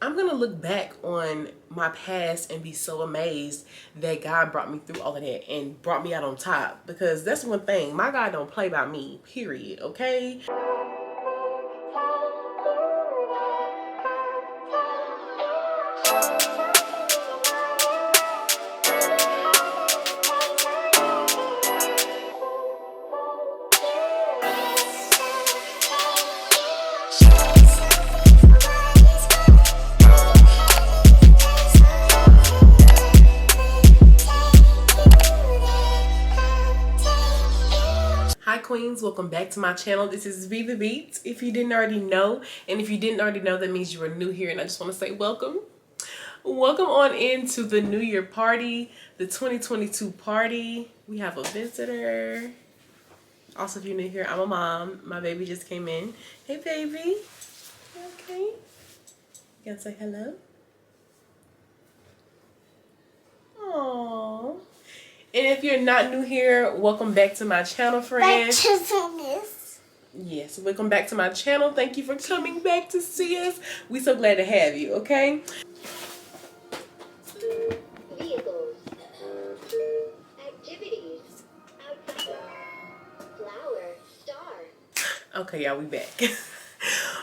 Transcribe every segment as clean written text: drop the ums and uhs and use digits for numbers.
I'm gonna look back on my past and be so amazed that God brought me through all of that and brought me out on top, because that's one thing, my God don't play by me, period. Okay. Hi queens, welcome back to my channel. This is Be The Beat, if you didn't already know. And if you didn't already know, that means you are new here, and I just want to say welcome. Welcome on into the New Year party, the 2022 party. We have a visitor. Also, if you're new here, I'm a mom. My baby just came in. Hey baby. Okay. You gotta say hello. Aww. And if you're not new here, welcome back to my channel, friends. Yes, welcome back to my channel. Thank you for coming back to see us. We're so glad to have you, okay? Vehicles. Activities. Flower. Star. Okay, y'all, we back.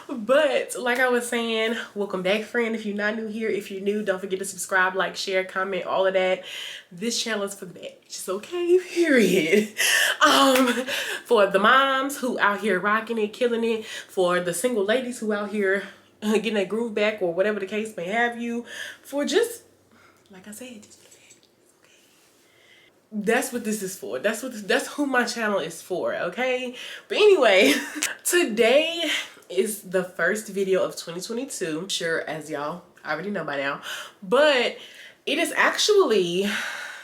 But like I was saying, welcome back, friend. If you're not new here, if you're new, don't forget to subscribe, like, share, comment, all of that. This channel is for the bitches, okay? Period. For the moms who out here rocking it, killing it, for the single ladies who out here getting that groove back, or whatever the case may have you, for just, like I said, just for the bitches, okay? That's what this is for. That's who my channel is for, okay? But anyway, today is the first video of 2022, sure, as y'all already know by now, but it is actually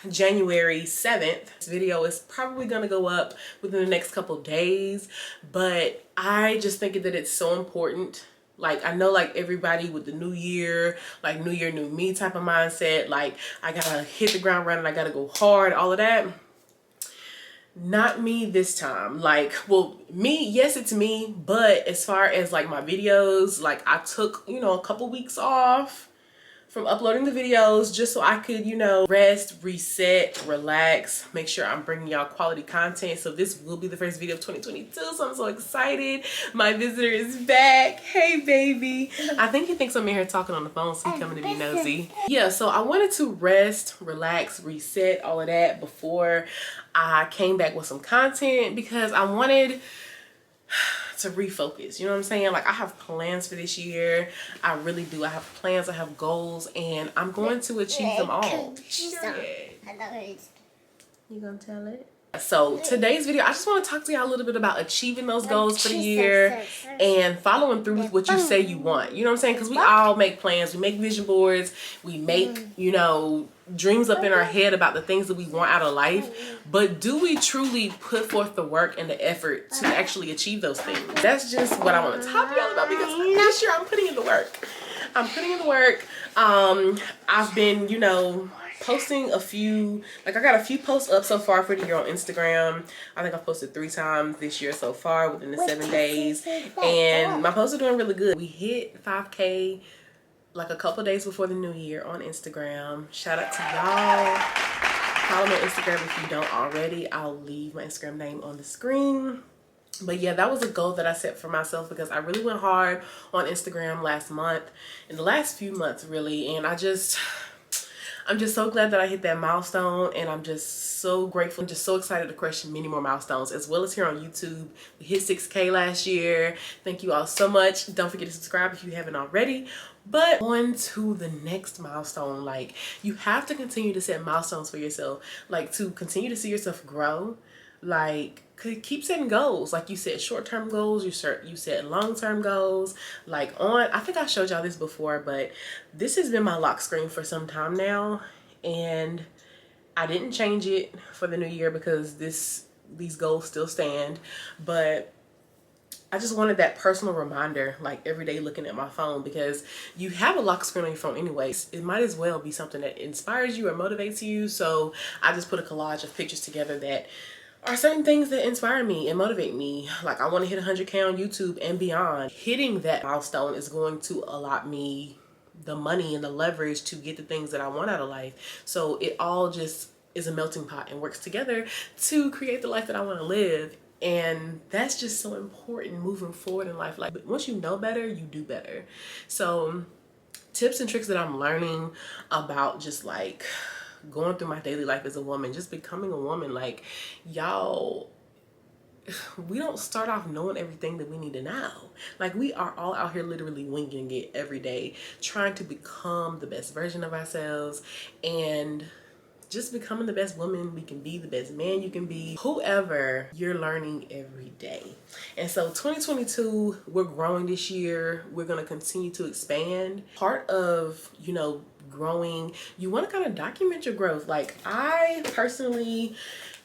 January 7th. This video is probably gonna go up within the next couple days, but I just think that it's so important. Like, I know, like, everybody with the new year, like, new year, new me type of mindset, like, I gotta hit the ground running, I gotta go hard, all of that. Not me this time. Like, well, me, yes, it's me, but as far as like my videos, like, I took, you know, a couple weeks off from uploading the videos just so I could, you know, rest, reset, relax, make sure I'm bringing y'all quality content. So this will be the first video of 2022, so I'm so excited. My visitor is back. Hey baby. I think he thinks I'm in here talking on the phone, so he's coming to be nosy. Yeah, so I wanted to rest, relax, reset, all of that before I came back with some content, because I wanted to refocus, you know what I'm saying? Like, I have plans for this year. I really do. I have plans, I have goals, and I'm going to achieve them all. You gonna tell it? So today's video, I just want to talk to y'all a little bit about achieving those goals for the year and following through with what you say you want. You know what I'm saying? Because we all make plans, we make vision boards, we make, you know, dreams up in our head about the things that we want out of life, but do we truly put forth the work and the effort to actually achieve those things? That's just what I want to talk to y'all about, because this year I'm putting in the work. I'm putting in the work. I've been, you know, posting a few, like, I got a few posts up so far for the year on Instagram. I think I've posted 3 times this year so far within the 7 days, and my posts are doing really good. We hit 5K like a couple days before the new year on Instagram. Shout out to y'all. Follow me on Instagram if you don't already. I'll leave my Instagram name on the screen. But yeah, that was a goal that I set for myself, because I really went hard on Instagram last month, in the last few months really, and I'm just so glad that I hit that milestone, and I'm just so grateful. I'm just so excited to crush many more milestones, as well as here on YouTube. We hit 6K last year. Thank you all so much. Don't forget to subscribe if you haven't already. But on to the next milestone. Like, you have to continue to set milestones for yourself, like, to continue to see yourself grow. Like, keep setting goals. Like, you set short-term goals, you set long-term goals. Like, I think I showed y'all this before, but this has been my lock screen for some time now, and I didn't change it for the new year because these goals still stand. But I just wanted that personal reminder, like, every day looking at my phone, because you have a lock screen on your phone anyways. It might as well be something that inspires you or motivates you. So I just put a collage of pictures together that are certain things that inspire me and motivate me. Like, I want to hit 100K on YouTube and beyond. Hitting that milestone is going to allot me the money and the leverage to get the things that I want out of life. So it all just is a melting pot and works together to create the life that I want to live. And that's just so important moving forward in life. Like, once you know better, you do better. So tips and tricks that I'm learning about just like going through my daily life as a woman, just becoming a woman. Like, y'all, we don't start off knowing everything that we need to know. Like, we are all out here literally winging it every day, trying to become the best version of ourselves and just becoming the best woman we can be, the best man you can be, whoever. You're learning every day. And so 2022, we're growing this year. We're going to continue to expand. Part of, you know, growing, you want to kind of document your growth. Like, I personally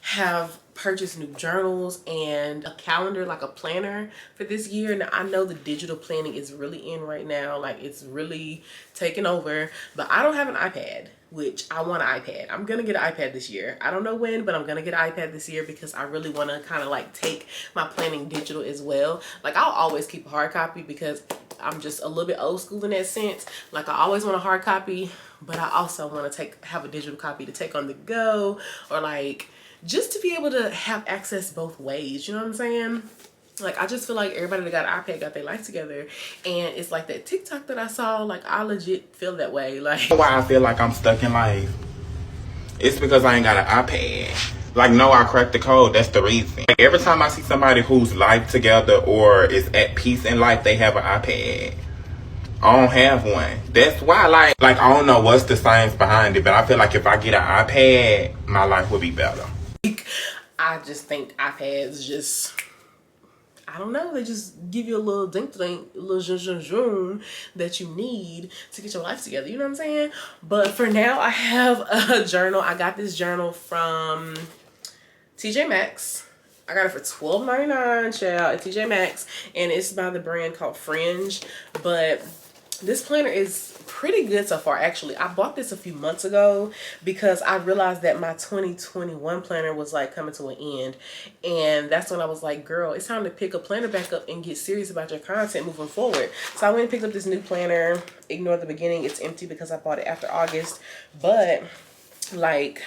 have purchased new journals and a calendar, like a planner for this year. Now, I know the digital planning is really in right now. Like, it's really taking over, but I don't have an iPad, which I want an iPad. I'm gonna get an iPad this year. I don't know when, but I'm gonna get an iPad this year because I really want to kind of like take my planning digital as well. Like, I'll always keep a hard copy because I'm just a little bit old school in that sense. Like, I always want a hard copy, but I also want to have a digital copy to take on the go, or like just to be able to have access both ways. You know what I'm saying? Like, I just feel like everybody that got an iPad got their life together. And it's like that TikTok that I saw, like, I legit feel that way. Like, why I feel like I'm stuck in life, it's because I ain't got an iPad. Like, no, I cracked the code. That's the reason. Like, every time I see somebody whose life together or is at peace in life, they have an iPad. I don't have one. That's why, like I don't know what's the science behind it, but I feel like if I get an iPad, my life will be better. I just think iPads just, I don't know, they just give you a little dink, a little zoom that you need to get your life together. You know what I'm saying? But for now, I have a journal. I got this journal from TJ Maxx. I got it for $12.99, child, at TJ Maxx, and it's by the brand called Fringe. But this planner is pretty good so far. Actually, I bought this a few months ago because I realized that my 2021 planner was like coming to an end, and that's when I was like, girl, it's time to pick a planner back up and get serious about your content moving forward. So I went and picked up this new planner. Ignore the beginning, it's empty because I bought it after August. But like,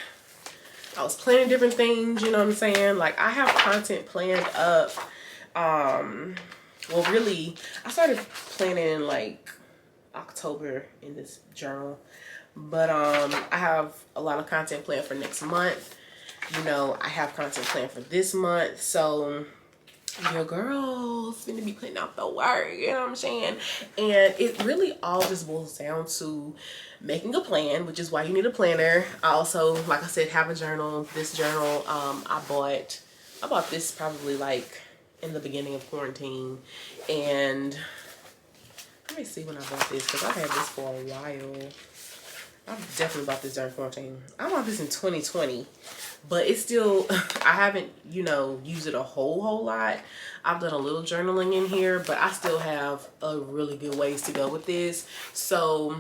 I was planning different things, you know what I'm saying? Like, I have content planned up. Well, really, I started planning in like October in this journal, but I have a lot of content planned for next month. You know, I have content planned for this month, so your girl's gonna be putting out the work, you know what I'm saying? And it really all just boils down to making a plan, which is why you need a planner. I also, like I said, have a journal. This journal, I bought this probably like in the beginning of quarantine, and let me see when I bought this, because I've had this for a while. I've definitely bought this during quarantine. I bought this in 2020, but it's still, I haven't, you know, used it a whole lot. I've done a little journaling in here, but I still have a really good ways to go with this. So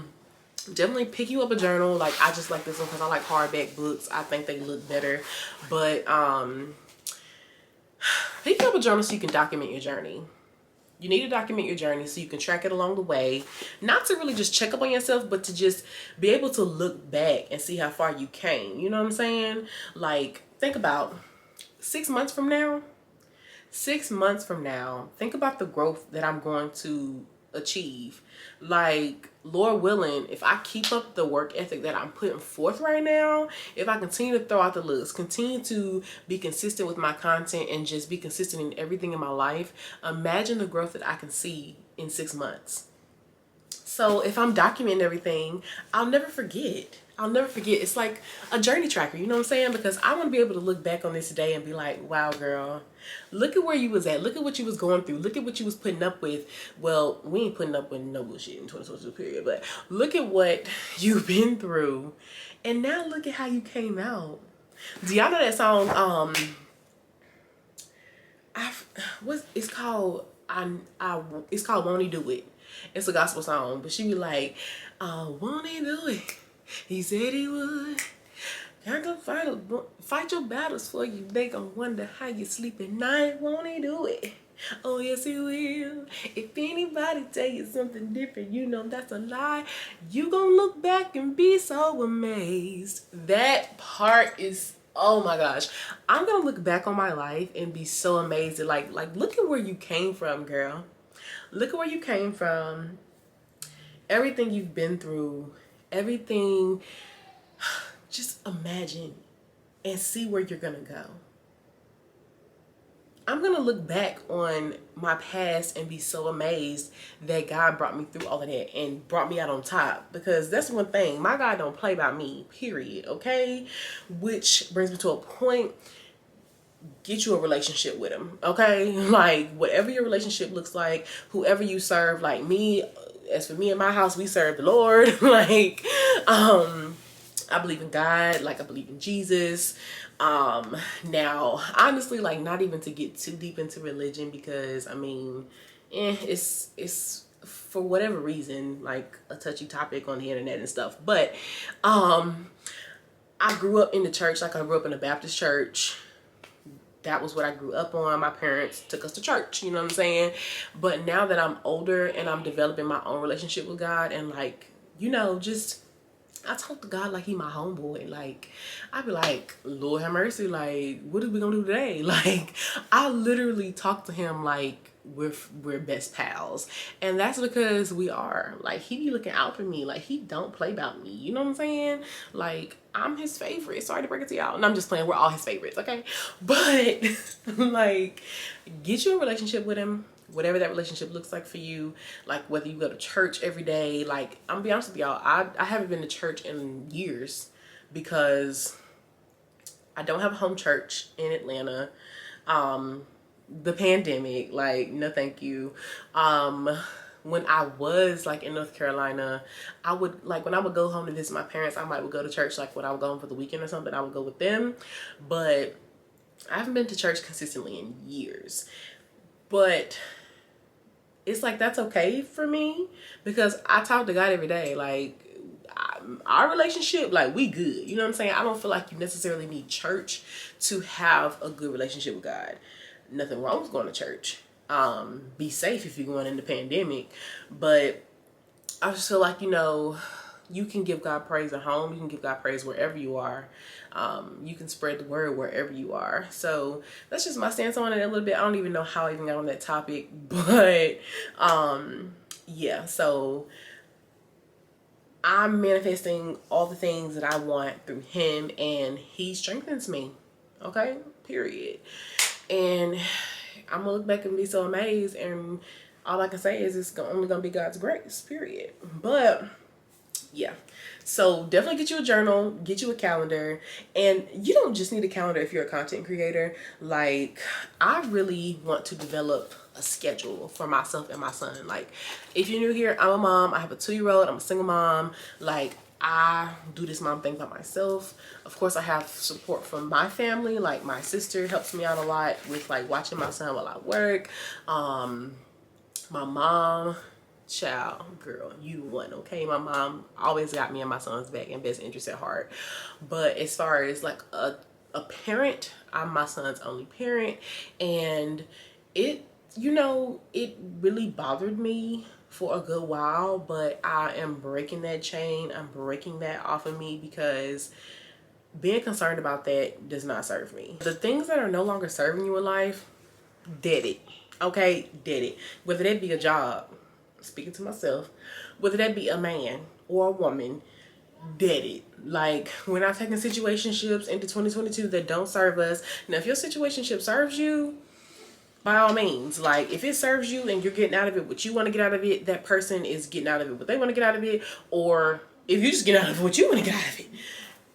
definitely pick you up a journal. Like, I just like this one because I like hardback books. I think they look better. But pick you up a journal so you can document your journey. You need to document your journey so you can track it along the way. Not to really just check up on yourself, but to just be able to look back and see how far you came. You know what I'm saying? Like, think about 6 months from now. 6 months from now, think about the growth that I'm going to achieve. Like, Lord willing, if I keep up the work ethic that I'm putting forth right now, if I continue to throw out the looks, continue to be consistent with my content, and just be consistent in everything in my life, imagine the growth that I can see in 6 months. So if I'm documenting everything, I'll never forget. I'll never forget. It's like a journey tracker, you know what I'm saying? Because I want to be able to look back on this day and be like, wow, girl, look at where you was at. Look at what you was going through. Look at what you was putting up with. Well, we ain't putting up with no bullshit in 2022 period, but look at what you've been through. And now look at how you came out. Do y'all know that song? It's called Won't He Do It. It's a gospel song, but she be like, won't he do it? He said he would. Can't go fight your battles for you. They gonna wonder how you sleep at night. Won't he do it? Oh yes he will. If anybody tell you something different, you know that's a lie. You gonna look back and be so amazed. That part is, oh my gosh. I'm gonna look back on my life and be so amazed at like look at where you came from, girl. Look at where you came from. Everything you've been through, everything. Just imagine and see where you're gonna go. I'm gonna look back on my past and be so amazed that God brought me through all of that and brought me out on top, because that's one thing, my God don't play by me, period. Okay, which brings me to a point. Get you a relationship with him, okay? Like whatever your relationship looks like, whoever you serve. Like me, as for me and my house, we serve the Lord. Like I believe in God, like I believe in Jesus. Now honestly, like not even to get too deep into religion, because I mean, it's for whatever reason like a touchy topic on the internet and stuff. But I grew up in the church. Like I grew up in a Baptist church. That was what I grew up on. My parents took us to church, you know what I'm saying? But now that I'm older and I'm developing my own relationship with God, and like, you know, just I talk to God like he my homeboy. Like I be like, Lord have mercy, like what are we gonna do today? Like I literally talk to him like we're best pals, and that's because we are. Like he be looking out for me. Like he don't play about me, you know what I'm saying? Like I'm his favorite. Sorry to break it to y'all, and I'm just playing, we're all his favorites, okay? But like get you a relationship with him, whatever that relationship looks like for you. Like whether you go to church every day. Like I'm gonna be honest with y'all, I haven't been to church in years because I don't have a home church in Atlanta. The pandemic, like no thank you. When I was like in North Carolina, I would like, when I would go home to visit my parents, I might would go to church. Like when I would go home for the weekend or something, I would go with them. But I haven't been to church consistently in years. But it's like that's okay for me, because I talk to God every day. Like our relationship, like we good, you know what I'm saying? I don't feel like you necessarily need church to have a good relationship with God. Nothing wrong with going to church. Be safe if you're going in the pandemic, but I just feel like, you know, you can give God praise at home. You can give God praise wherever you are. You can spread the word wherever you are. So that's just my stance on it a little bit. I don't even know how I even got on that topic, but yeah. So I'm manifesting all the things that I want through him, and he strengthens me. Okay, period. And I'm gonna look back and be so amazed, and all I can say is it's only gonna be God's grace, period. But yeah, so definitely get you a journal, get you a calendar. And you don't just need a calendar if you're a content creator. Like I really want to develop a schedule for myself and my son. Like if you're new here, I'm a mom. I have a 2-year-old. I'm a single mom. Like I do this mom thing by myself. Of course, I have support from my family. Like my sister helps me out a lot with like watching my son while I work. My mom, child, girl, you won, okay? My mom always got me and my son's back and best interest at heart. But as far as like a parent, I'm my son's only parent, and it, you know, it really bothered me for a good while, but I am breaking that chain. I'm breaking that off of me, because being concerned about that does not serve me. The things that are no longer serving you in life, dead it, okay? Dead it. Whether that be a job, speaking to myself, whether that be a man or a woman, dead it. Like we're not taking situationships into 2022 that don't serve us. Now if your situationship serves you, by all means, like if it serves you and you're getting out of it what you want to get out of it, that person is getting out of it what they want to get out of it. Or if you just get out of it what you want to get out of it,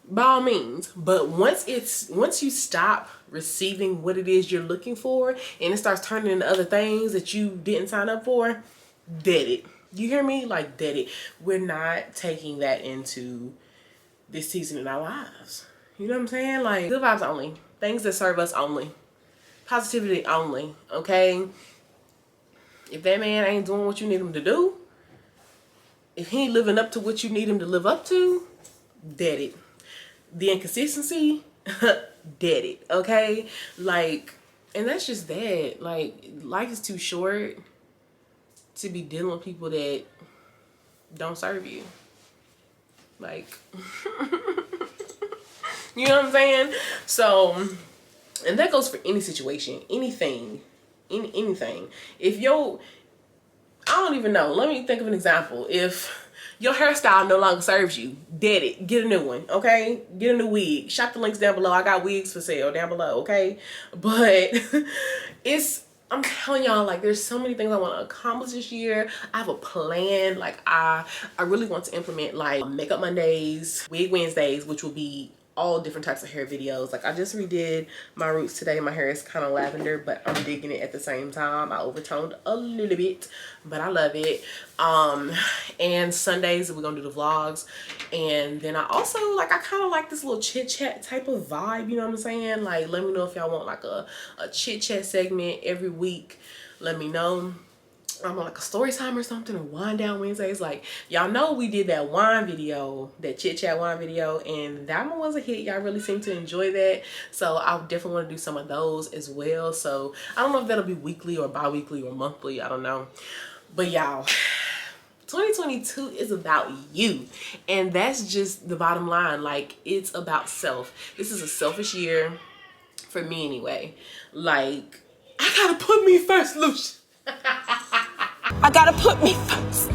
by all means. But once you stop receiving what it is you're looking for, and it starts turning into other things that you didn't sign up for, dead it. You hear me? Like dead it. We're not taking that into this season in our lives. You know what I'm saying? Like good vibes only. Things that serve us only. Positivity only, okay? If that man ain't doing what you need him to do, if he ain't living up to what you need him to live up to, dead it. The inconsistency, dead it, okay? Like And that's just that. Like, life is too short to be dealing with people that don't serve you. Like, you know what I'm saying? So, and that goes for any situation, anything, anything. If I don't even know. Let me think of an example. If your hairstyle no longer serves you, dead it. Get a new one, okay? Get a new wig. Shop the links down below. I got wigs for sale down below, okay? But I'm telling y'all, like, there's so many things I want to accomplish this year. I have a plan. Like, I really want to implement, like, Makeup Mondays, Wig Wednesdays, which will be all different types of hair videos. Like, I just redid my roots today. My hair is kind of lavender, but I'm digging it at the same time. I overtoned a little bit, but I love it. And Sundays we're gonna do the vlogs. And then I also, like, I kind of like this little chit chat type of vibe, you know what I'm saying? Like, let me know if y'all want like a chit chat segment every week. Let me know. I'm on like a story time or something, or wind down Wednesdays. Like, y'all know we did that wine video, that chit chat wine video, and that one was a hit. Y'all really seem to enjoy that, so I definitely want to do some of those as well. So I don't know if that'll be weekly or bi-weekly or monthly, I don't know. But y'all, 2022 is about you, and that's just the bottom line. Like, it's about self. This is a selfish year for me anyway. Like, I gotta put me first, Lucia. I gotta put me first.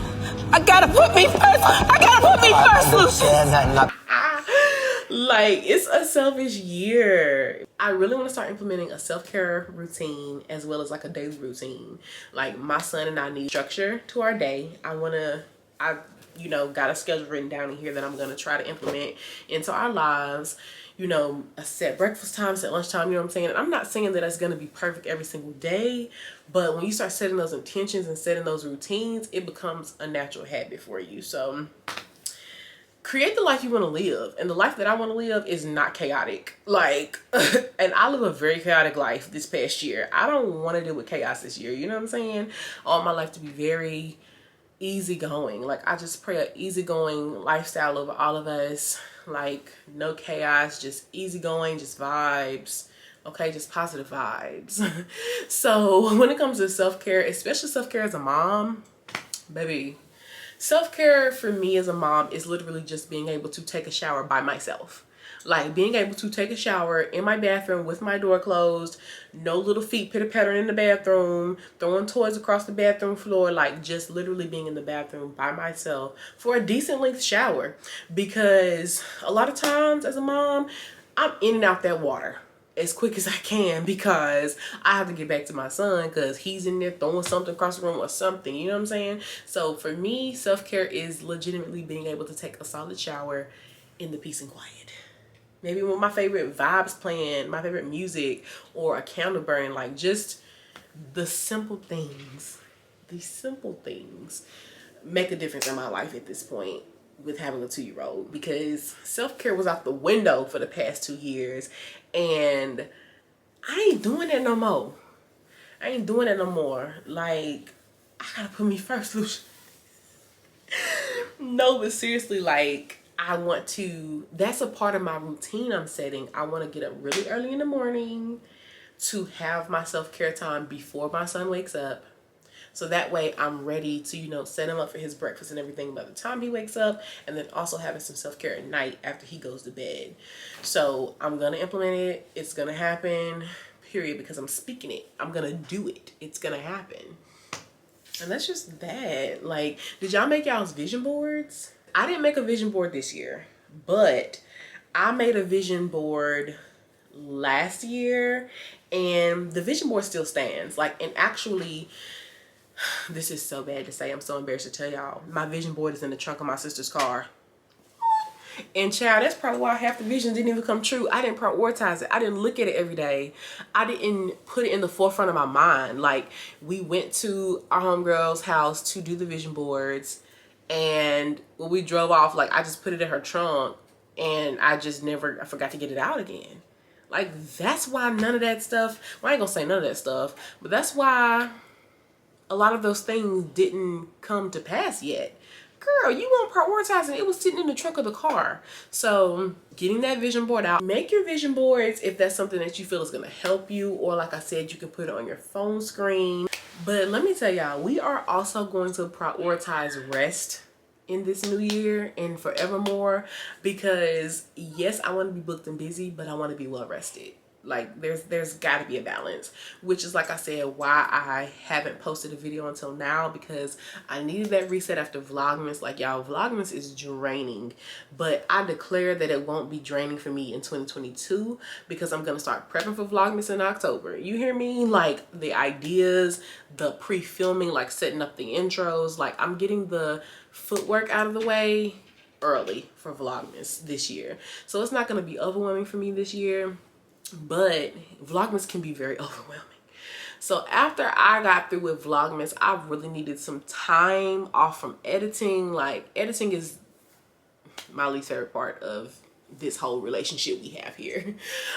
I gotta put me first. I gotta put me first, Lucia. Like, it's a selfish year. I really want to start implementing a self-care routine as well as like a daily routine. Like, my son and I need structure to our day. You know, got a schedule written down in here that I'm going to try to implement into our lives. You know, a set breakfast time, set lunchtime, you know what I'm saying? And I'm not saying that it's going to be perfect every single day, but when you start setting those intentions and setting those routines, it becomes a natural habit for you. So create the life you want to live. And the life that I want to live is not chaotic. Like, and I live a very chaotic life this past year. I don't want to deal with chaos this year. You know what I'm saying? I want my life to be very easygoing. Like, I just pray an easygoing lifestyle over all of us. Like, no chaos, just easygoing, just vibes. Okay, just positive vibes. So when it comes to self-care, especially self-care as a mom, baby, self-care for me as a mom is literally just being able to take a shower by myself. Like, being able to take a shower in my bathroom with my door closed, no little feet pitter-pattering in the bathroom, throwing toys across the bathroom floor, like, just literally being in the bathroom by myself for a decent length shower. Because a lot of times as a mom, I'm in and out that water as quick as I can because I have to get back to my son because he's in there throwing something across the room or something, you know what I'm saying? So for me, self-care is legitimately being able to take a solid shower in the peace and quiet. Maybe with my favorite vibes playing, my favorite music, or a candle burning. Like, just the simple things make a difference in my life at this point with having a 2-year-old, because self-care was out the window for the past 2 years, and I ain't doing that no more. I ain't doing that no more. Like, I gotta put me first, Lucia. No, but seriously, like, that's a part of my routine I'm setting. I want to get up really early in the morning to have my self-care time before my son wakes up. So that way I'm ready to, you know, set him up for his breakfast and everything by the time he wakes up, and then also having some self-care at night after he goes to bed. So I'm going to implement it. It's going to happen, period, because I'm speaking it. I'm going to do it. It's going to happen. And that's just that. Like, did y'all make y'all's vision boards? I didn't make a vision board this year, but I made a vision board last year, and the vision board still stands. Like, and actually, this is so bad to say, I'm so embarrassed to tell y'all, my vision board is in the trunk of my sister's car. And child, that's probably why half the visions didn't even come true. I didn't prioritize it. I didn't look at it every day. I didn't put it in the forefront of my mind. Like, we went to our homegirl's house to do the vision boards, and when we drove off, like, I just put it in her trunk, and I forgot to get it out again. Like, that's why none of that stuff, well, I ain't gonna say none of that stuff, but that's why a lot of those things didn't come to pass yet. girl, you weren't prioritizing. It was sitting in the trunk of the car. So getting that vision board out. Make your vision boards if that's something that you feel is gonna help you, or like I said, you can put it on your phone screen. But let me tell y'all, we are also going to prioritize rest in this new year and forevermore, because yes, I want to be booked and busy, but I want to be well rested. Like there's got to be a balance, which is, like I said, why I haven't posted a video until now, because I needed that reset after Vlogmas. Like, y'all, Vlogmas is draining, but I declare that it won't be draining for me in 2022, because I'm gonna start prepping for Vlogmas in October. You hear me? Like, the ideas, the pre-filming, like setting up the intros, like I'm getting the footwork out of the way early for Vlogmas this year. So it's not gonna be overwhelming for me this year. But Vlogmas can be very overwhelming. So after I got through with Vlogmas, I really needed some time off from editing. Like, editing is my least favorite part of this whole relationship we have here,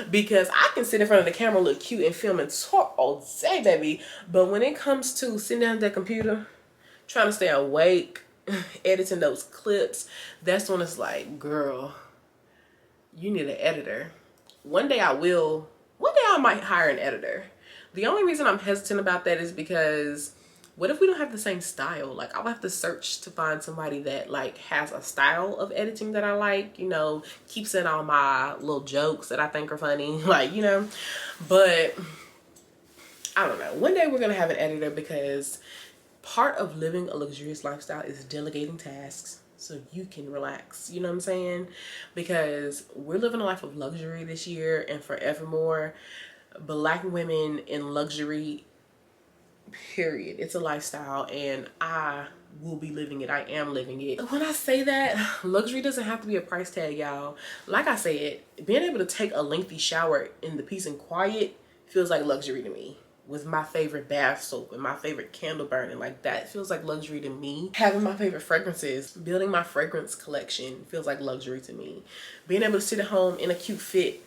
because I can sit in front of the camera, look cute, and film and talk all day, baby. But when it comes to sitting down at that computer, trying to stay awake, editing those clips, that's when it's like, girl, you need an editor. One day I might hire an editor. The only reason I'm hesitant about that is because what if we don't have the same style? Like, I'll have to search to find somebody that like has a style of editing that I like, you know, keeps in all my little jokes that I think are funny, like, you know. But I don't know. One day we're gonna have an editor, because part of living a luxurious lifestyle is delegating tasks so you can relax, you know what I'm saying? Because we're living a life of luxury this year and forevermore. Black women in luxury, period. It's a lifestyle, and I will be living it. I am living it. When I say that, luxury doesn't have to be a price tag, y'all. Like I said, being able to take a lengthy shower in the peace and quiet feels like luxury to me. With my favorite bath soap and my favorite candle burning, like, that feels like luxury to me. Having my favorite fragrances, building my fragrance collection feels like luxury to me. Being able to sit at home in a cute fit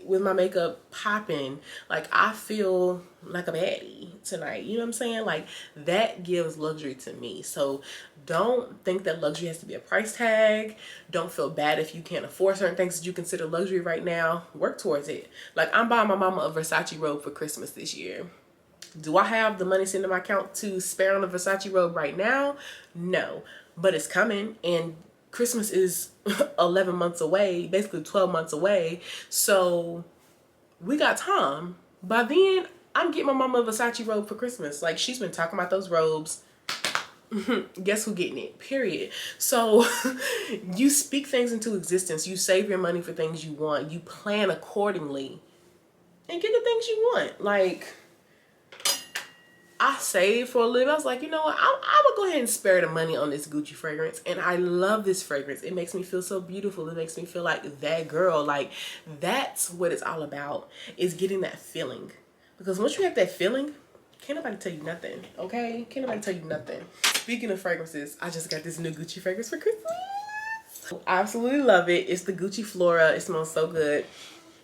with my makeup popping, like, I feel like a baddie tonight, you know what I'm saying? Like, that gives luxury to me. So don't think that luxury has to be a price tag. Don't feel bad if you can't afford certain things that you consider luxury right now. Work towards it. Like, I'm buying my mama a Versace robe for Christmas this year. Do I have the money sitting in my account to spare on a Versace robe right now? No, but it's coming, and Christmas is 11 months away, basically 12 months away. So we got time. By then, I'm getting my mama a Versace robe for Christmas. Like, she's been talking about those robes. Guess who getting it? Period. So you speak things into existence. You save your money for things you want. You plan accordingly and get the things you want. Like, I saved for a living. I was like, you know what? I would go ahead and spare the money on this Gucci fragrance. And I love this fragrance. It makes me feel so beautiful. It makes me feel like that girl. Like, that's what it's all about, is getting that feeling. Because once you have that feeling, can't nobody tell you nothing, okay? Can't nobody tell you nothing. Speaking of fragrances, I just got this new Gucci fragrance for Christmas. I absolutely love it. It's the Gucci Flora. It smells so good.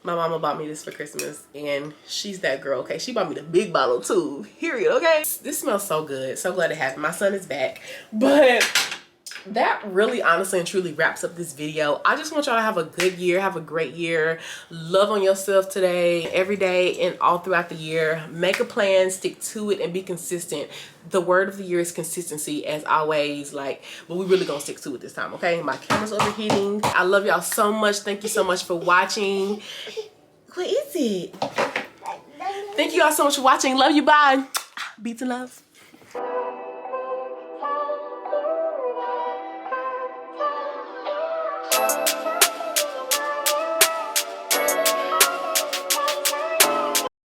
My mama bought me this for Christmas, and she's that girl, okay? She bought me the big bottle too, period, okay? This smells so good. So glad it happened. My son is back. But that really honestly and truly wraps up this video. I just want y'all to have a good year, have a great year. Love on yourself today, every day, and all throughout the year. Make a plan, stick to it, and be consistent. The word of the year is consistency, as always. Like, but we really gonna stick to it this time, okay? My camera's overheating. I love y'all so much. Thank you so much for watching. What is it? Thank you all so much for watching. Love you. Bye. Beats and love.